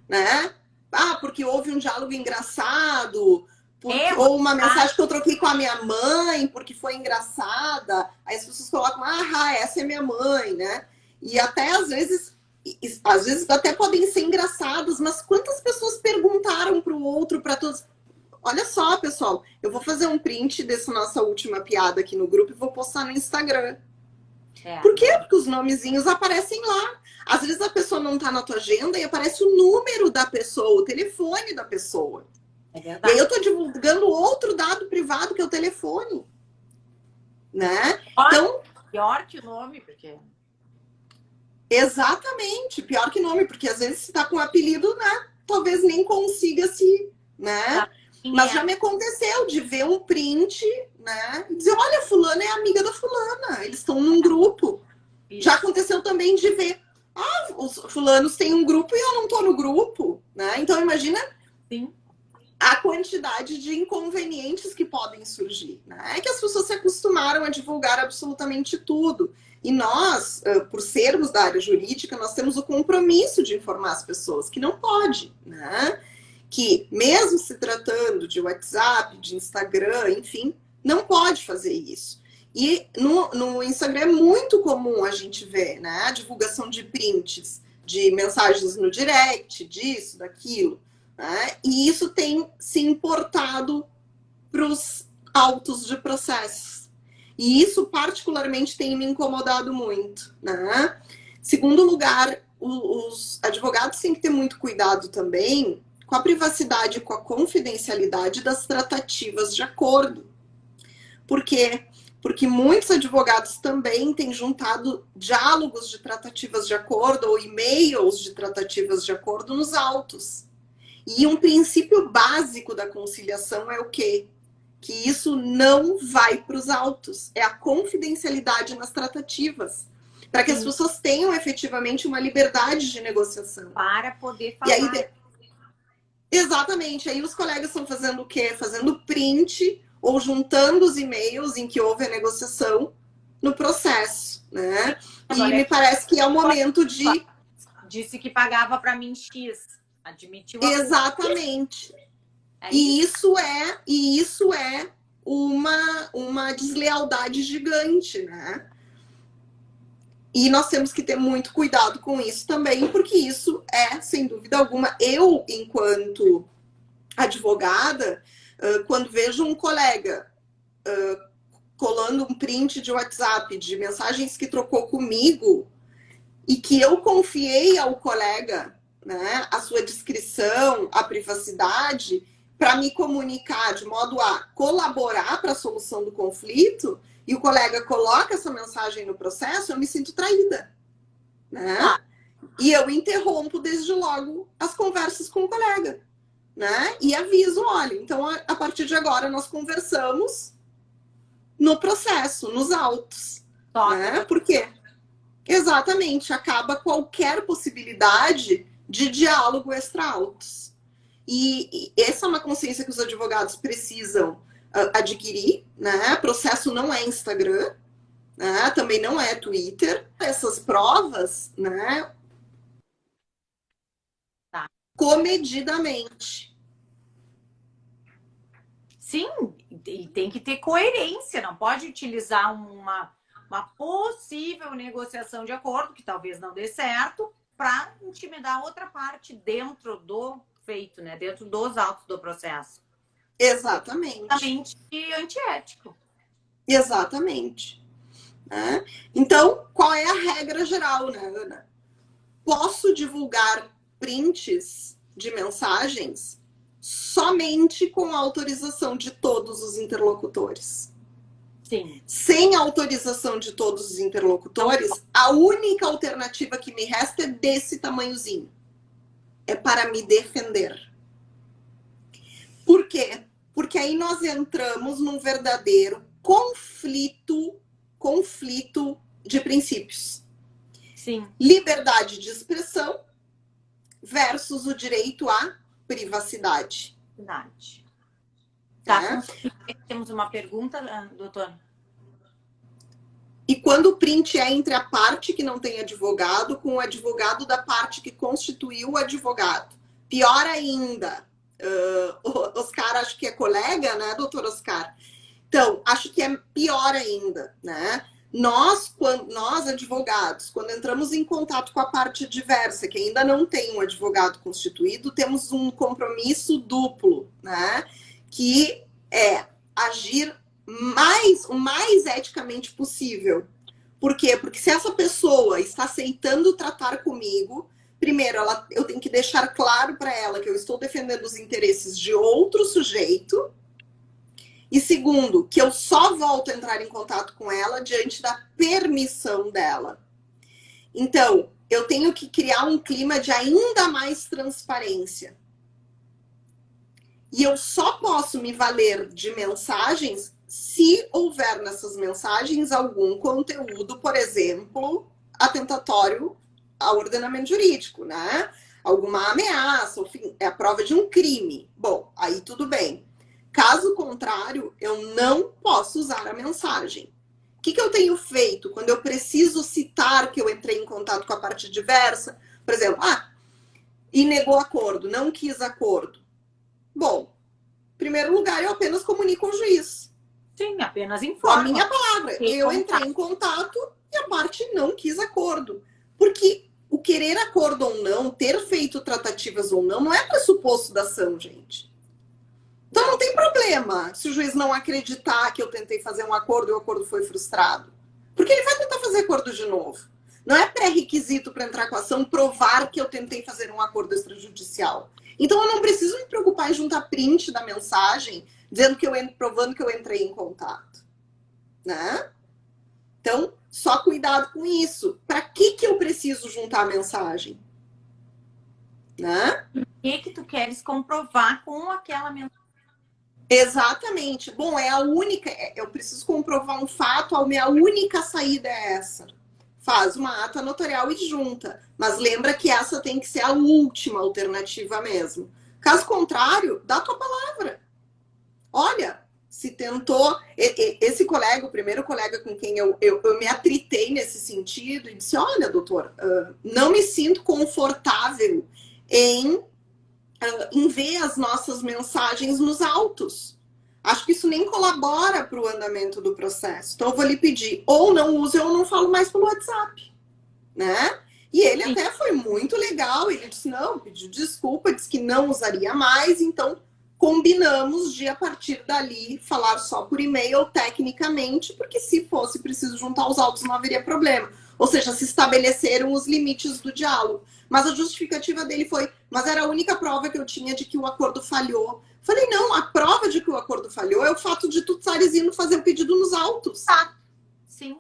Speaker 2: né? Ah, porque houve um diálogo engraçado, ou uma mensagem que eu troquei com a minha mãe, porque foi engraçada. Aí as pessoas colocam, ah, essa é minha mãe, né? E até às vezes até podem ser engraçadas, mas quantas pessoas perguntaram para o outro, para todos? Olha só, pessoal, eu vou fazer um print dessa nossa última piada aqui no grupo e vou postar no Instagram. Por quê? Porque os nomezinhos aparecem lá. Às vezes a pessoa não está na tua agenda e aparece o número da pessoa, o telefone da pessoa.
Speaker 1: É
Speaker 2: e aí eu estou divulgando outro dado privado, que é o telefone. Né?
Speaker 1: Então, pior que o nome, porque...
Speaker 2: Exatamente, pior que nome, porque às vezes se tá com um apelido, né? Talvez nem consiga se, né? Mas já me aconteceu de ver um print, né? E dizer, olha, fulana é amiga da fulana, eles estão num grupo. Isso. Já aconteceu também de ver, os fulanos têm um grupo e eu não tô no grupo, né? Então imagina
Speaker 1: Sim.
Speaker 2: a quantidade de inconvenientes que podem surgir, né? É que as pessoas se acostumaram a divulgar absolutamente tudo. E nós, por sermos da área jurídica, nós temos o compromisso de informar as pessoas que não pode, né? Que mesmo se tratando de WhatsApp, de Instagram, enfim, não pode fazer isso. E no Instagram é muito comum a gente ver, né? A divulgação de prints, de mensagens no direct, disso, daquilo. Né? E isso tem se importado para os autos de processos. E isso particularmente tem me incomodado muito. Né? Segundo lugar, os advogados têm que ter muito cuidado também com a privacidade e com a confidencialidade das tratativas de acordo. Por quê? Porque muitos advogados também têm juntado diálogos de tratativas de acordo ou e-mails de tratativas de acordo nos autos. E um princípio básico da conciliação é o quê? Que isso não vai para os autos. É a confidencialidade nas tratativas. Para que as pessoas tenham efetivamente uma liberdade de negociação.
Speaker 1: Para poder falar.
Speaker 2: E aí, exatamente. Aí os colegas estão fazendo o quê? Fazendo print ou juntando os e-mails em que houve a negociação no processo. Né? E me parece que é o momento de...
Speaker 1: Disse que pagava para mim X. Admitiu a
Speaker 2: Exatamente. E isso é uma deslealdade gigante, né? E nós temos que ter muito cuidado com isso também, porque isso é, sem dúvida alguma, eu, enquanto advogada, quando vejo um colega colando um print de WhatsApp de mensagens que trocou comigo e que eu confiei ao colega, né, a sua discrição, a privacidade, para me comunicar de modo a colaborar para a solução do conflito, e o colega coloca essa mensagem no processo, eu me sinto traída. Né? E eu interrompo desde logo as conversas com o colega. Né? E aviso, olha, então a partir de agora nós conversamos no processo, nos autos. Né? Por quê? Exatamente, acaba qualquer possibilidade de diálogo extra-autos. E essa é uma consciência que os advogados precisam adquirir, né? Processo não é Instagram, né? Também não é Twitter. Essas provas, né? Comedidamente.
Speaker 1: Sim, e tem que ter coerência, não pode utilizar uma possível negociação de acordo, que talvez não dê certo, para intimidar a outra parte dentro do feito, né? Dentro dos autos do processo.
Speaker 2: Exatamente.
Speaker 1: Totalmente antiético.
Speaker 2: Exatamente. Né? Então, qual é a regra geral, né, Ana? Posso divulgar prints de mensagens somente com a autorização de todos os interlocutores.
Speaker 1: Sim.
Speaker 2: Sem autorização de todos os interlocutores, a única alternativa que me resta é desse tamanhozinho. É para me defender. Por quê? Porque aí nós entramos num verdadeiro conflito de princípios.
Speaker 1: Sim.
Speaker 2: Liberdade de expressão versus o direito à privacidade.
Speaker 1: Verdade. Tá,
Speaker 2: É?
Speaker 1: temos uma pergunta, doutor?
Speaker 2: E quando o print é entre a parte que não tem advogado com o advogado da parte que constituiu o advogado. Pior ainda, Oscar, acho que é colega, né, doutor Oscar? Então, acho que é pior ainda, né? Nós, advogados, quando entramos em contato com a parte adversa, que ainda não tem um advogado constituído, temos um compromisso duplo, né? Que é agir o mais eticamente possível. Por quê? Porque se essa pessoa está aceitando tratar comigo, primeiro, eu tenho que deixar claro para ela que eu estou defendendo os interesses de outro sujeito. E segundo, que eu só volto a entrar em contato com ela diante da permissão dela. Então, eu tenho que criar um clima de ainda mais transparência. E eu só posso me valer de mensagens se houver nessas mensagens algum conteúdo, por exemplo, atentatório ao ordenamento jurídico, né? Alguma ameaça, enfim, é a prova de um crime. Bom, aí tudo bem. Caso contrário, eu não posso usar a mensagem. O que eu tenho feito quando eu preciso citar que eu entrei em contato com a parte adversa? Por exemplo, e negou acordo, não quis acordo. Bom, em primeiro lugar, eu apenas comunico ao juiz.
Speaker 1: Sim, apenas informa.
Speaker 2: A minha palavra. Eu entrei em contato e a parte não quis acordo. Porque o querer acordo ou não, ter feito tratativas ou não, não é pressuposto da ação, gente. Então não tem problema se o juiz não acreditar que eu tentei fazer um acordo e o acordo foi frustrado. Porque ele vai tentar fazer acordo de novo. Não é pré-requisito para entrar com a ação provar que eu tentei fazer um acordo extrajudicial. Então eu não preciso me preocupar em juntar print da mensagem dizendo que provando que eu entrei em contato. Né? Então, só cuidado com isso. Para que eu preciso juntar a mensagem? Né?
Speaker 1: O que tu queres comprovar com aquela mensagem?
Speaker 2: Exatamente. Bom, é a única. Eu preciso comprovar um fato, a minha única saída é essa. Faz uma ata notarial e junta. Mas lembra que essa tem que ser a última alternativa mesmo. Caso contrário, dá a tua palavra. Olha, se tentou. Esse colega, o primeiro colega com quem eu me atritei nesse sentido, e disse: olha, doutor, não me sinto confortável em ver as nossas mensagens nos autos. Acho que isso nem colabora para o andamento do processo. Então, eu vou lhe pedir, ou não use, ou não falo mais pelo WhatsApp. Né? E ele até foi muito legal. Ele disse, não, pediu desculpa, disse que não usaria mais. Então, combinamos de, a partir dali, falar só por e-mail, tecnicamente, porque se fosse preciso juntar os autos, não haveria problema. Ou seja, se estabeleceram os limites do diálogo. Mas a justificativa dele foi, mas era a única prova que eu tinha de que o acordo falhou. Falei, não, a prova de que o acordo falhou é o fato de tu estares indo fazer o pedido nos autos.
Speaker 1: Sim.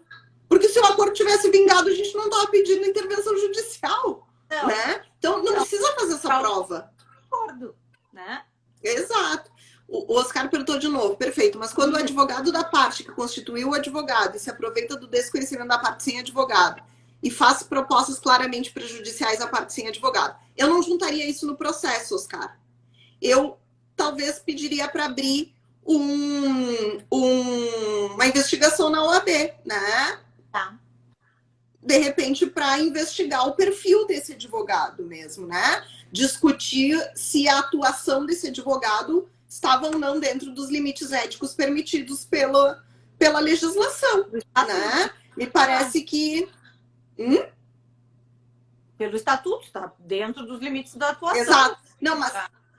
Speaker 2: Porque se o acordo tivesse vingado, a gente não estava pedindo intervenção judicial. Não. Né? Então, não precisa fazer essa prova.
Speaker 1: Acordo, né?
Speaker 2: Exato. O Oscar perguntou de novo, perfeito. Mas quando o advogado da parte que constituiu o advogado e se aproveita do desconhecimento da parte sem advogado e faz propostas claramente prejudiciais à parte sem advogado, eu não juntaria isso no processo, Oscar. Eu talvez pediria para abrir uma investigação na OAB, né?
Speaker 1: Tá.
Speaker 2: De repente, para investigar o perfil desse advogado mesmo, né? Discutir se a atuação desse advogado estava ou não dentro dos limites éticos permitidos pela legislação, né? Me parece que...
Speaker 1: Pelo estatuto, está dentro dos limites da atuação.
Speaker 2: Exato. Não, mas,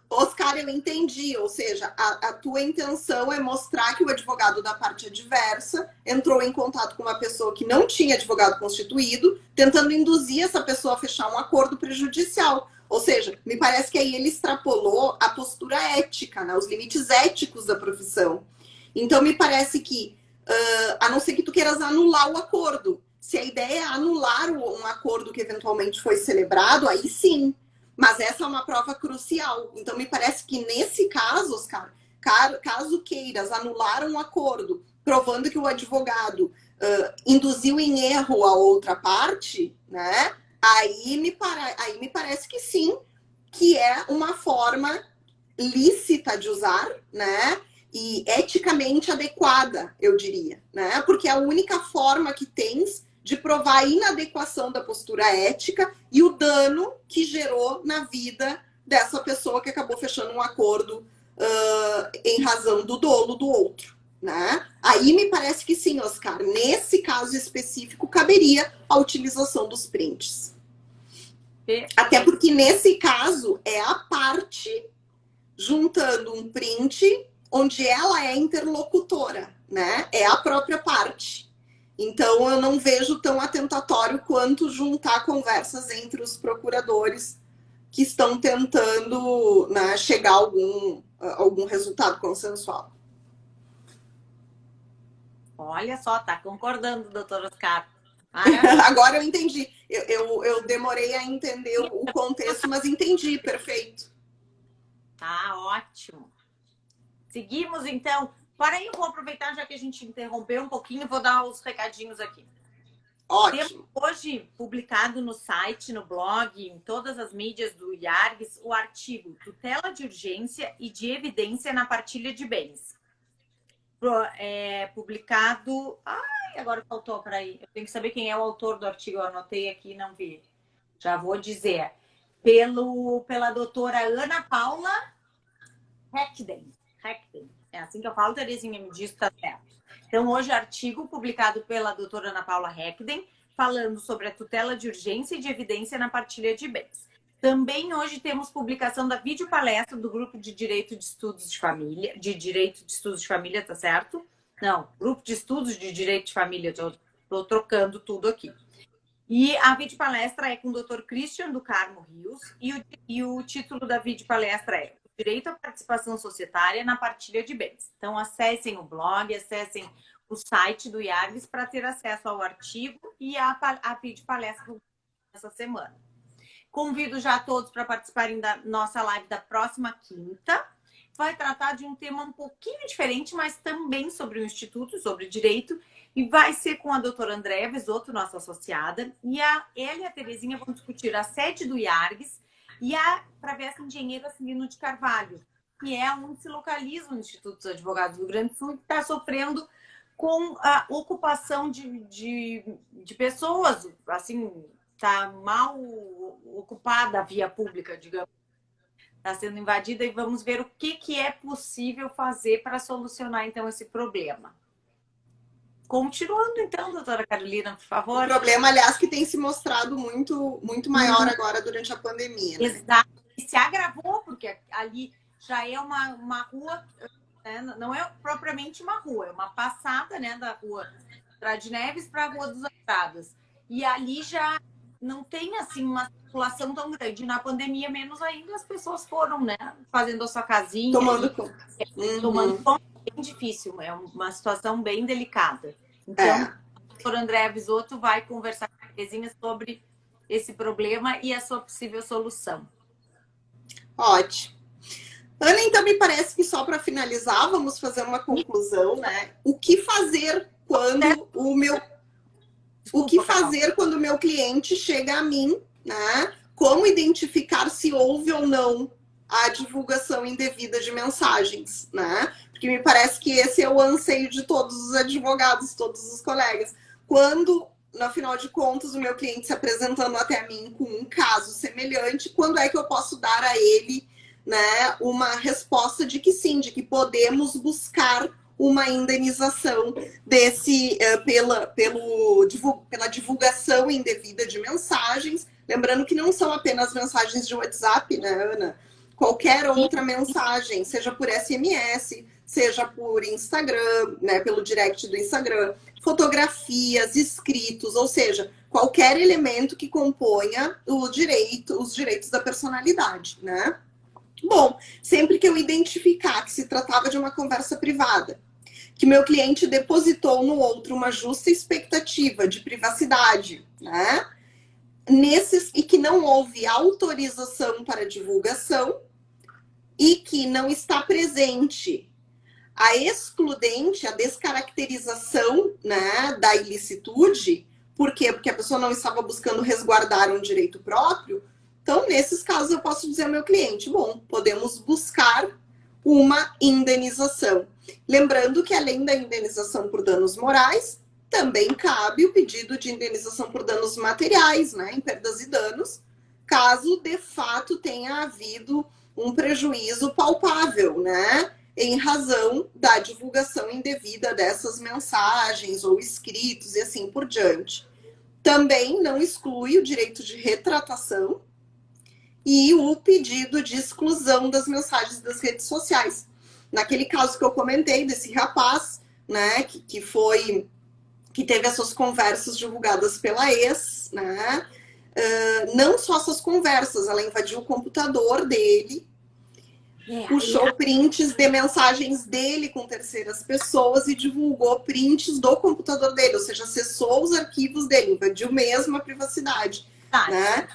Speaker 2: Oscar, eu entendi. Ou seja, a tua intenção é mostrar que o advogado da parte adversa entrou em contato com uma pessoa que não tinha advogado constituído, tentando induzir essa pessoa a fechar um acordo prejudicial. Ou seja, me parece que aí ele extrapolou a postura ética, né? Os limites éticos da profissão. Então, me parece que, a não ser que tu queiras anular o acordo, se a ideia é anular um acordo que eventualmente foi celebrado, aí sim. Mas essa é uma prova crucial. Então, me parece que nesse caso, Oscar, caso queiras anular um acordo, provando que o advogado induziu em erro a outra parte, né? Aí me parece que sim, que é uma forma lícita de usar, né? E eticamente adequada, eu diria, né? Porque é a única forma que tens de provar a inadequação da postura ética e o dano que gerou na vida dessa pessoa que acabou fechando um acordo em razão do dolo do outro, né? Aí me parece que sim, Oscar. Nesse caso específico, caberia a utilização dos prints. Até porque nesse caso é a parte juntando um print onde ela é interlocutora, né? É a própria parte. Então, eu não vejo tão atentatório quanto juntar conversas entre os procuradores que estão tentando, né, chegar a algum resultado consensual.
Speaker 1: Olha só, tá concordando, doutor Oscar.
Speaker 2: Agora eu entendi. Eu demorei a entender o contexto, mas entendi, perfeito.
Speaker 1: Tá ótimo. Seguimos, então. Para aí, eu vou aproveitar, já que a gente interrompeu um pouquinho, vou dar os recadinhos aqui.
Speaker 2: Ótimo.
Speaker 1: Temos hoje publicado no site, no blog, em todas as mídias do IARGS, o artigo Tutela de Urgência e de Evidência na Partilha de Bens. Publicado... Ai, agora faltou, peraí. Eu tenho que saber quem é o autor do artigo, eu anotei aqui e não vi. Já vou dizer. Pela doutora Ana Paula Heckden. É assim que eu falo, Terezinha, me diz que tá certo. Então, hoje, artigo publicado pela doutora Ana Paula Heckden, falando sobre a tutela de urgência e de evidência na partilha de bens. Também hoje temos publicação da videopalestra do Grupo de Direito de Estudos de Família, tá certo? Não, Grupo de Estudos de Direito de Família, estou trocando tudo aqui. E a videopalestra é com o Dr. Christian do Carmo Rios, e o título da videopalestra é Direito à Participação Societária na Partilha de Bens. Então, acessem o blog, acessem o site do IARGS para ter acesso ao artigo e à videopalestra essa semana. Convido já a todos para participarem da nossa live da próxima quinta. Vai tratar de um tema um pouquinho diferente, mas também sobre o Instituto, sobre Direito, e vai ser com a doutora Andréa Vesotto, nossa associada, e ela e a Terezinha vão discutir a sede do IARGS e a Travessa Engenheiro Assilino de Carvalho, que é onde se localiza o Instituto dos Advogados do Rio Grande do Sul, que está sofrendo com a ocupação de pessoas, assim, está mal ocupada a via pública, digamos. Está sendo invadida, e vamos ver o que é possível fazer para solucionar, então, esse problema. Continuando, então, doutora Carolina, por favor.
Speaker 2: O problema, aliás, que tem se mostrado muito, muito maior agora durante a pandemia. Né?
Speaker 1: Exato. E se agravou, porque ali já é uma rua, né? Não é propriamente uma rua, é uma passada, né, da rua Andrade Neves para a Rua dos Andradas. E ali já não tem, assim, uma circulação tão grande. Na pandemia, menos ainda, as pessoas foram, né, fazendo a sua casinha.
Speaker 2: Tomando conta.
Speaker 1: Tomando conta. É bem difícil, é uma situação bem delicada. Então, o doutor André Vesotto vai conversar com a Terezinha sobre esse problema e a sua possível solução.
Speaker 2: Ótimo. Ana, então me parece que só para finalizar, vamos fazer uma conclusão, né? O que fazer quando quando o meu cliente chega a mim, né? Como identificar se houve ou não a divulgação indevida de mensagens, né? Porque me parece que esse é o anseio de todos os advogados, todos os colegas. Quando, no final de contas, o meu cliente se apresentando até mim com um caso semelhante, quando é que eu posso dar a ele, né, uma resposta de que sim, de que podemos buscar uma indenização pela divulgação indevida de mensagens. Lembrando que não são apenas mensagens de WhatsApp, né, Ana? Qualquer outra mensagem, seja por SMS, seja por Instagram, né, pelo direct do Instagram, fotografias, escritos, ou seja, qualquer elemento que componha os direitos da personalidade, né? Bom, sempre que eu identificar que se tratava de uma conversa privada, que meu cliente depositou no outro uma justa expectativa de privacidade, né? E que não houve autorização para divulgação e que não está presente a excludente, a descaracterização, né, da ilicitude. Por quê? Porque a pessoa não estava buscando resguardar um direito próprio. Então, nesses casos, eu posso dizer ao meu cliente, bom, podemos buscar uma indenização. Lembrando que, além da indenização por danos morais, também cabe o pedido de indenização por danos materiais, né, em perdas e danos, caso, de fato, tenha havido um prejuízo palpável, né, em razão da divulgação indevida dessas mensagens ou escritos e assim por diante. Também não exclui o direito de retratação e o pedido de exclusão das mensagens das redes sociais. Naquele caso que eu comentei desse rapaz, né, que teve as suas conversas divulgadas pela ex, né, não só essas conversas, ela invadiu o computador dele, puxou prints de mensagens dele com terceiras pessoas e divulgou prints do computador dele, ou seja, acessou os arquivos dele, invadiu mesmo a privacidade, né?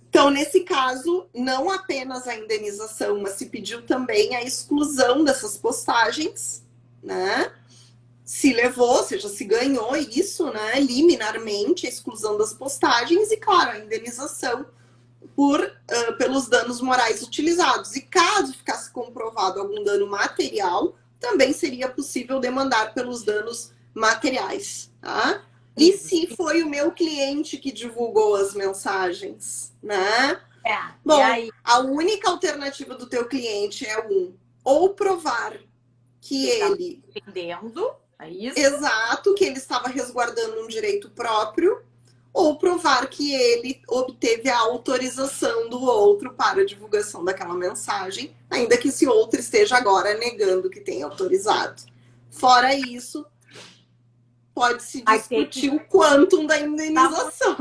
Speaker 2: Então, nesse caso, não apenas a indenização, mas se pediu também a exclusão dessas postagens, né? Se levou, ou seja, se ganhou isso, né? Liminarmente, a exclusão das postagens e, claro, a indenização pelos danos morais utilizados. E caso ficasse comprovado algum dano material, também seria possível demandar pelos danos materiais, tá? E se foi o meu cliente que divulgou as mensagens, né? Bom, a única alternativa do teu cliente é ou provar que ele...
Speaker 1: Entendendo, é isso?
Speaker 2: Exato, que ele estava resguardando um direito próprio, ou provar que ele obteve a autorização do outro para a divulgação daquela mensagem, ainda que esse outro esteja agora negando que tenha autorizado. Fora isso, pode-se discutir o quantum da indenização,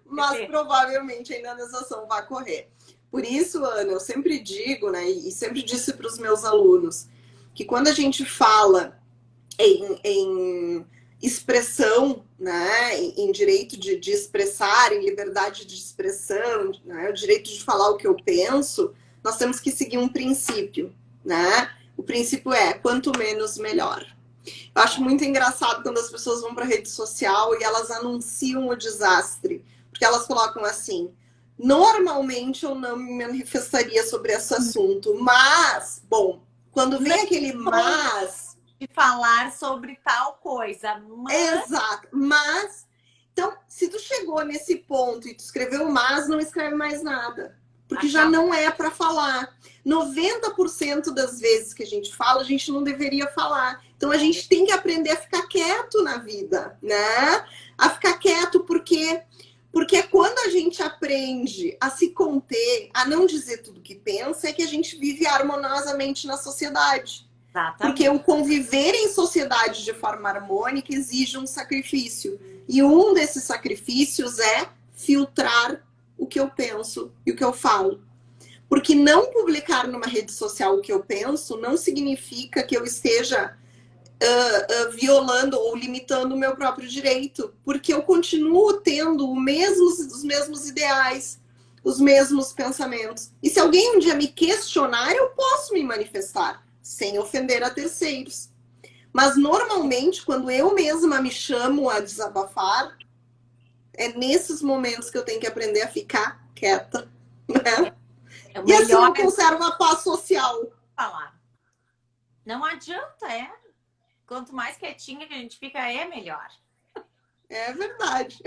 Speaker 2: mas provavelmente a indenização vai correr. Por isso, Ana, eu sempre digo, né, e sempre disse para os meus alunos, que quando a gente fala em expressão, né, em direito de expressar, em liberdade de expressão, né, o direito de falar o que eu penso, nós temos que seguir um princípio, né? O princípio é quanto menos, melhor. Eu acho muito engraçado quando as pessoas vão para a rede social e elas anunciam o desastre, porque elas colocam assim: normalmente eu não me manifestaria sobre esse assunto, mas, bom, quando vem aquele mas...
Speaker 1: de falar sobre tal coisa.
Speaker 2: Exato. Mas, então, se tu chegou nesse ponto e tu escreveu mas, não escreve mais nada. Porque já não é para falar. 90% das vezes que a gente fala, a gente não deveria falar. Então, a gente tem que aprender a ficar quieto na vida, né? A ficar quieto porque quando a gente aprende a se conter, a não dizer tudo que pensa, é que a gente vive harmoniosamente na sociedade.
Speaker 1: Exatamente.
Speaker 2: Porque o conviver em sociedade de forma harmônica exige um sacrifício. E um desses sacrifícios é filtrar o que eu penso e o que eu falo. Porque não publicar numa rede social o que eu penso não significa que eu esteja violando ou limitando o meu próprio direito. Porque eu continuo tendo os mesmos ideais, os mesmos pensamentos. E se alguém um dia me questionar, eu posso me manifestar, sem ofender a terceiros. Mas, normalmente, quando eu mesma me chamo a desabafar, é nesses momentos que eu tenho que aprender a ficar quieta, né? E assim eu conservo a paz social.
Speaker 1: Falar. Não adianta, Quanto mais quietinha que a gente fica, é melhor.
Speaker 2: É verdade.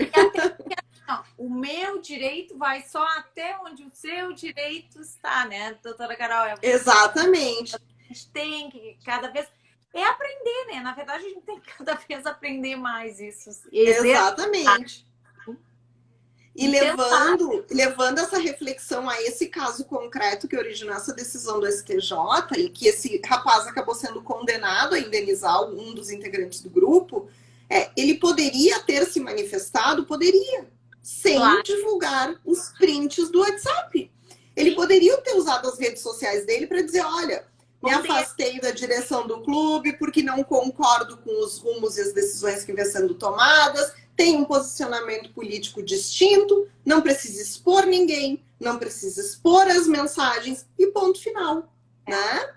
Speaker 1: Não, o meu direito vai só até onde o seu direito está, né, doutora Carol?
Speaker 2: Exatamente.
Speaker 1: A gente tem que cada vez... é aprender, né? Na verdade, a gente tem que cada vez aprender mais isso.
Speaker 2: Exatamente. E
Speaker 1: tentar.
Speaker 2: levando essa reflexão a esse caso concreto que originou essa decisão do STJ e que esse rapaz acabou sendo condenado a indenizar um dos integrantes do grupo, ele poderia ter se manifestado? Poderia, sem divulgar os prints do WhatsApp. Ele poderia ter usado as redes sociais dele para dizer, olha, me afastei da direção do clube porque não concordo com os rumos e as decisões que vêm sendo tomadas, tem um posicionamento político distinto, não precisa expor ninguém, não precisa expor as mensagens e ponto final, né?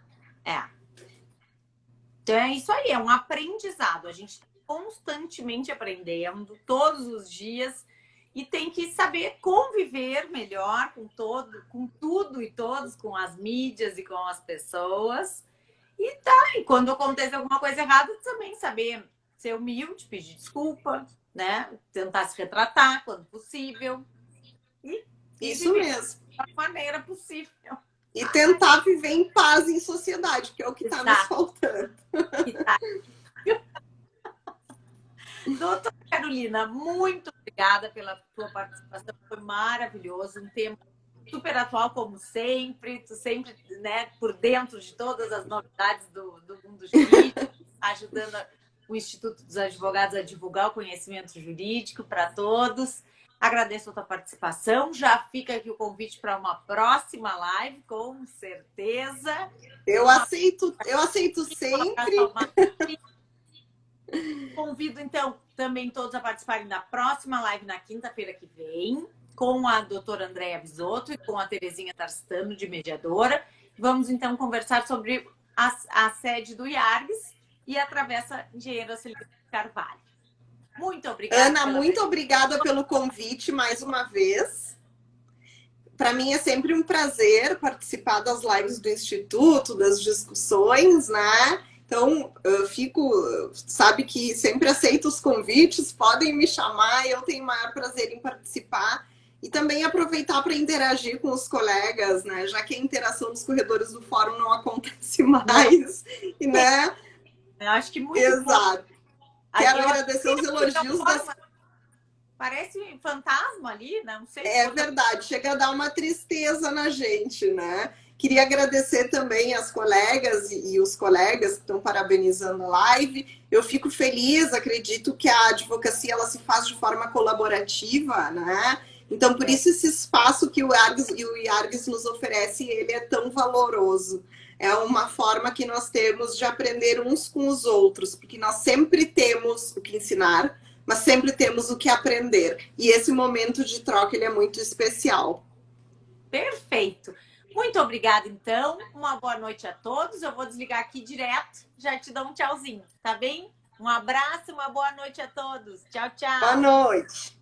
Speaker 1: Então é isso aí, é um aprendizado. A gente está constantemente aprendendo, todos os dias, e tem que saber conviver melhor com tudo e todos, com as mídias e com as pessoas. E quando acontecer alguma coisa errada, também saber ser humilde, pedir desculpa, né? Tentar se retratar quando possível.
Speaker 2: Isso mesmo.
Speaker 1: Da maneira possível.
Speaker 2: E tentar viver em paz em sociedade, que é o que está nos faltando.
Speaker 1: Doutora Carolina, muito obrigada pela tua participação, foi maravilhoso, um tema super atual como sempre, tu sempre, né, por dentro de todas as novidades do mundo jurídico, ajudando o Instituto dos Advogados a divulgar o conhecimento jurídico para todos. Agradeço a tua participação, já fica aqui o convite para uma próxima live, com certeza.
Speaker 2: Eu aceito sempre.
Speaker 1: Convido, então, também todos a participarem da próxima live na quinta-feira que vem, com a doutora Andréa Bisotto e com a Terezinha Tarstano, de mediadora. Vamos, então, conversar sobre a sede do IARGS e a Travessa Engenheiro Celino Carvalho. Muito obrigada.
Speaker 2: Ana, muito obrigada pelo convite mais uma vez. Para mim é sempre um prazer participar das lives do Instituto, das discussões, né? Então, sabe que sempre aceito os convites, podem me chamar, eu tenho o maior prazer em participar. E também aproveitar para interagir com os colegas, né? Já que a interação nos corredores do fórum não acontece mais, né?
Speaker 1: Eu acho que muito
Speaker 2: Exato.
Speaker 1: Bom.
Speaker 2: Quero agradecer os elogios
Speaker 1: Parece fantasma ali, não sei.
Speaker 2: É verdade, chega a dar uma tristeza na gente, né? Queria agradecer também as colegas e os colegas que estão parabenizando a live. Eu fico feliz, acredito que a advocacia ela se faz de forma colaborativa, né? Então, por isso esse espaço que o IARGS nos oferece, ele é tão valoroso. É uma forma que nós temos de aprender uns com os outros, porque nós sempre temos o que ensinar, mas sempre temos o que aprender. E esse momento de troca, ele é muito especial.
Speaker 1: Perfeito. Muito obrigada, então. Uma boa noite a todos. Eu vou desligar aqui direto. Já te dou um tchauzinho, tá bem? Um abraço, uma boa noite a todos. Tchau, tchau.
Speaker 2: Boa noite.